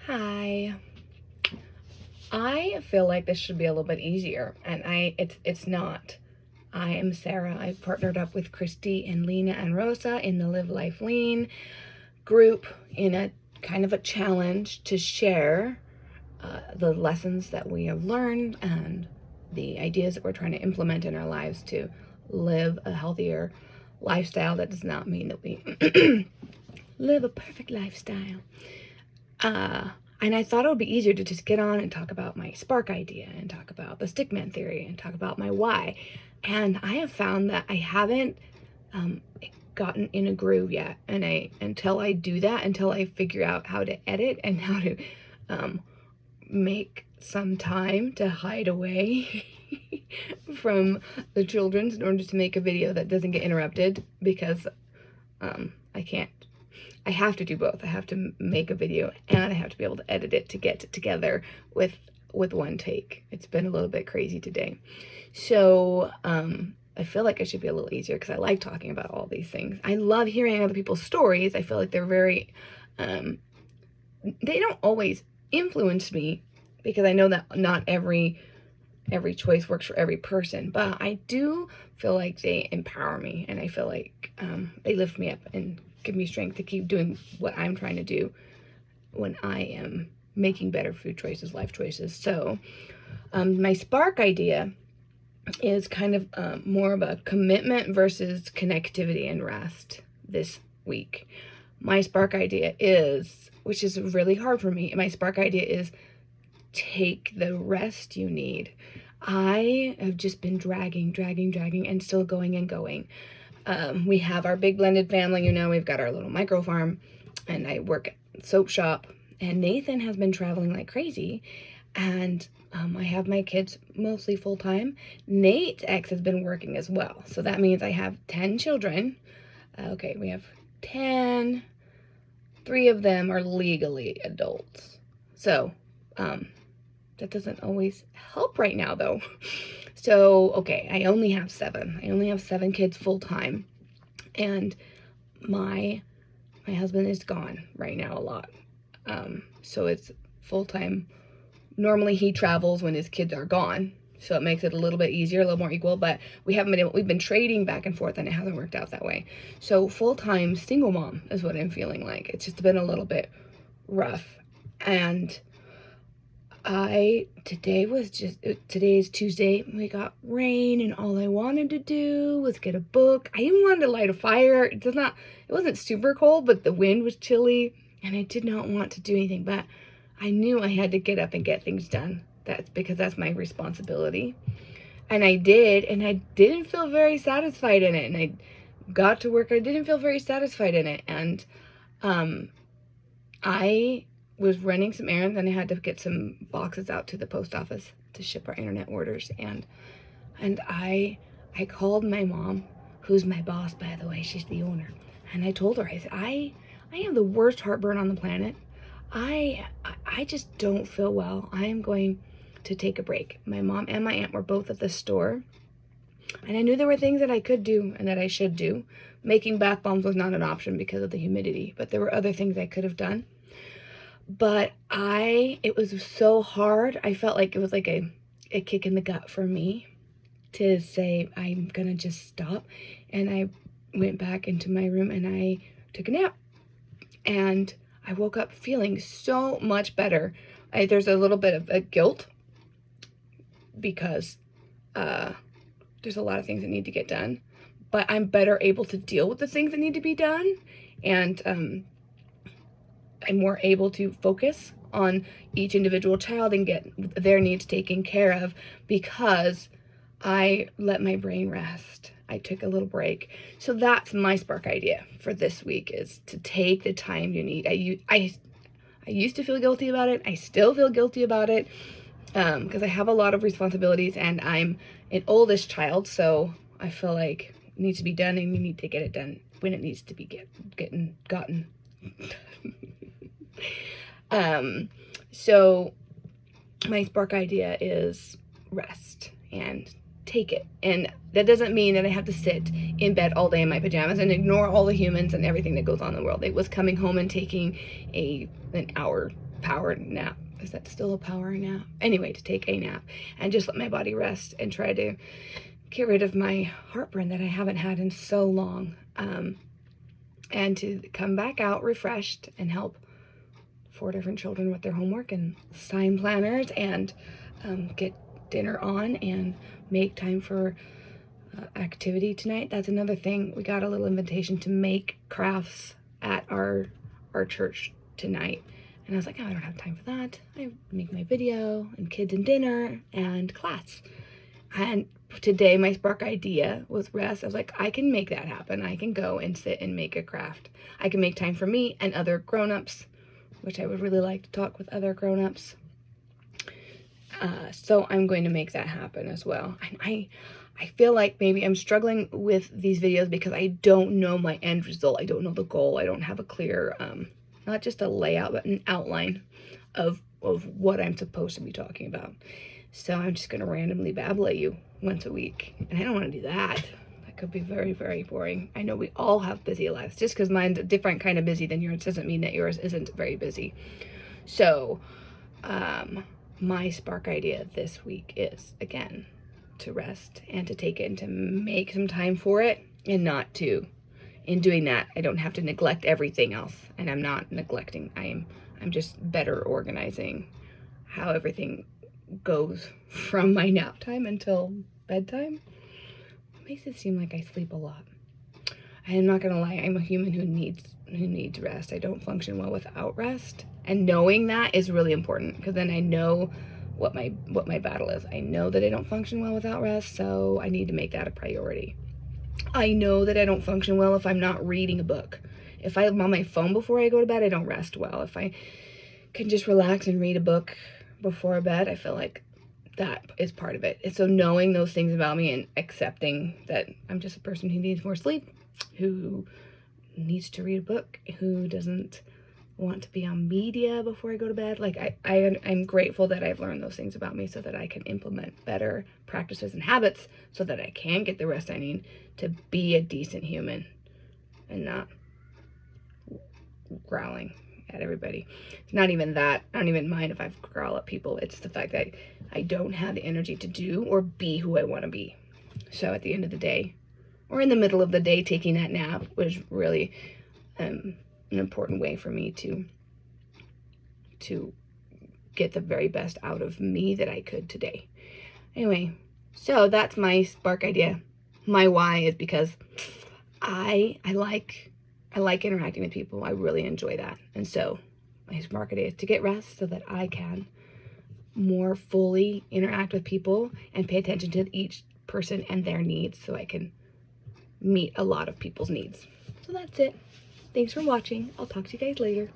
Hi. I feel like this should be a little bit easier, and it's not. I am Sarah. I've partnered up with Christy and Lena and Rosa in the Live Life Lean group in a kind of a challenge to share the lessons that we have learned and the ideas that we're trying to implement in our lives to live a healthier lifestyle. That does not mean that we live a perfect lifestyle. And I thought it would be easier to just get on and talk about my spark idea and talk about the stickman theory and talk about my why. And I have found that I haven't gotten in a groove yet. And until I do that, until I figure out how to edit and how to make some time to hide away from the children in order to make a video that doesn't get interrupted, because I have to do both. I have to make a video and I have to be able to edit it to get it together with one take. It's been a little bit crazy today. So I feel like it should be a little easier because I like talking about all these things. I love hearing other people's stories. I feel like they're very, they don't always influence me because I know that not every choice works for every person, but I do feel like they empower me, and I feel like they lift me up and give me strength to keep doing what I'm trying to do when I am making better food choices, life choices. So my spark idea is kind of more of a commitment versus connectivity and rest this week. My spark idea is, which is really hard for me, my spark idea is take the rest you need. I have just been dragging and still going and going. We have our big blended family, we've got our little micro farm, and I work at soap shop, and Nathan has been traveling like crazy, and I have my kids mostly full-time. Nate's ex has been working as well, so that means I have 10 children. Okay, we have 10, 3 of them are legally adults, so that doesn't always help right now though. So, okay, I only have 7. I only have 7 kids full-time, and my husband is gone right now a lot. So it's full-time. Normally he travels when his kids are gone, so it makes it a little bit easier, a little more equal, but we've been trading back and forth, and it hasn't worked out that way. So full-time single mom is what I'm feeling like. It's just been a little bit rough, and today is Tuesday, we got rain, and all I wanted to do was get a book. I even wanted to light a fire. It wasn't super cold, but the wind was chilly, and I did not want to do anything, but I knew I had to get up and get things done. That's because that's my responsibility. And I did, and I didn't feel very satisfied in it, and I got to work, I didn't feel very satisfied in it, and I was running some errands, and I had to get some boxes out to the post office to ship our internet orders, and I called my mom, who's my boss, by the way. She's the owner, and I told her, I said, I have the worst heartburn on the planet. I just don't feel well. I am going to take a break. My mom and my aunt were both at the store, and I knew there were things that I could do and that I should do. Making bath bombs was not an option because of the humidity, but there were other things I could have done. But it was so hard. I felt like it was like a kick in the gut for me to say, I'm gonna just stop. And I went back into my room and I took a nap. And I woke up feeling so much better. There's a little bit of a guilt because there's a lot of things that need to get done. But I'm better able to deal with the things that need to be done. And I'm more able to focus on each individual child and get their needs taken care of because I let my brain rest. I took a little break. So that's my spark idea for this week, is to take the time you need. I used to feel guilty about it. I still feel guilty about it because I have a lot of responsibilities, and I'm an oldest child, so I feel like it needs to be done, and you need to get it done when it needs to be gotten. So my spark idea is rest and take it. And that doesn't mean that I have to sit in bed all day in my pajamas and ignore all the humans and everything that goes on in the world. It was coming home and taking an hour power nap. Is that still a power nap? Anyway, to take a nap and just let my body rest and try to get rid of my heartburn that I haven't had in so long. And to come back out refreshed and help 4 different children with their homework and sign planners and get dinner on and make time for activity tonight. That's another thing. We got a little invitation to make crafts at our church tonight. And I was like, oh, I don't have time for that. I make my video and kids and dinner and class. And today my spark idea was rest. I was like, I can make that happen. I can go and sit and make a craft. I can make time for me and other grown-ups, which I would really like to talk with other grown-ups. So I'm going to make that happen as well. And I feel like maybe I'm struggling with these videos because I don't know my end result. I don't know the goal. I don't have a clear, not just a layout, but an outline of what I'm supposed to be talking about. So I'm just going to randomly babble at you once a week. And I don't want to do that. That could be very, very boring. I know we all have busy lives. Just because mine's a different kind of busy than yours doesn't mean that yours isn't very busy. So, my spark idea this week is, again, to rest and to take it and to make some time for it, and not to, in doing that, I don't have to neglect everything else. And I'm not neglecting. I'm just better organizing how everything goes from my nap time until bedtime. It makes it seem like I sleep a lot. I'm not gonna lie, I'm a human who needs rest. I don't function well without rest. And knowing that is really important, because then I know what my battle is. I know that I don't function well without rest, so I need to make that a priority. I know that I don't function well if I'm not reading a book. If I'm on my phone before I go to bed, I don't rest well. If I can just relax and read a book before bed, I feel like that is part of it. And so knowing those things about me and accepting that I'm just a person who needs more sleep, who needs to read a book, who doesn't want to be on media before I go to bed. Like I'm grateful that I've learned those things about me so that I can implement better practices and habits so that I can get the rest I need to be a decent human and not growling at everybody. It's not even that. I don't even mind if I growl at people. It's the fact that I don't have the energy to do or be who I want to be. So at the end of the day, or in the middle of the day, taking that nap was really an important way for me to get the very best out of me that I could today. Anyway, so that's my spark idea. My why is because I like interacting with people. I really enjoy that. And so my spark idea is to get rest so that I can more fully interact with people and pay attention to each person and their needs so I can meet a lot of people's needs. So that's it. Thanks for watching. I'll talk to you guys later.